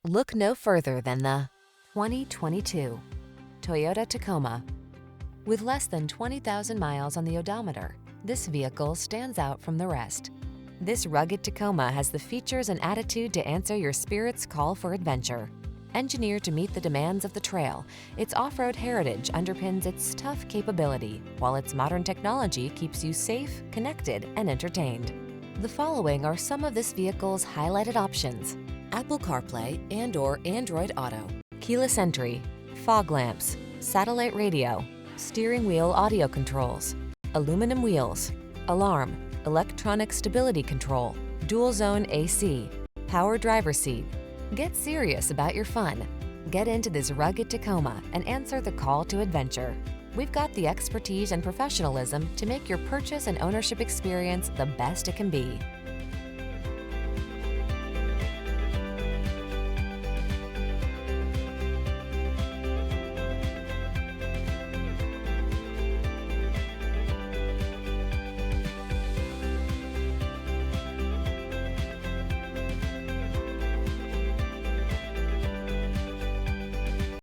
Look no further than the 2022 Toyota Tacoma. With less than 20,000 miles on the odometer, this vehicle stands out from the rest. This rugged Tacoma has the features and attitude to answer your spirit's call for adventure. Engineered to meet the demands of the trail, its off-road heritage underpins its tough capability, while its modern technology keeps you safe, connected, and entertained. The following are some of this vehicle's highlighted options: Apple CarPlay and/or Android Auto, keyless entry, fog lamps, satellite radio, steering wheel audio controls, aluminum wheels, alarm, electronic stability control, dual zone AC, power driver seat. Get serious about your fun. Get into this rugged Tacoma and answer the call to adventure. We've got the expertise and professionalism to make your purchase and ownership experience the best it can be.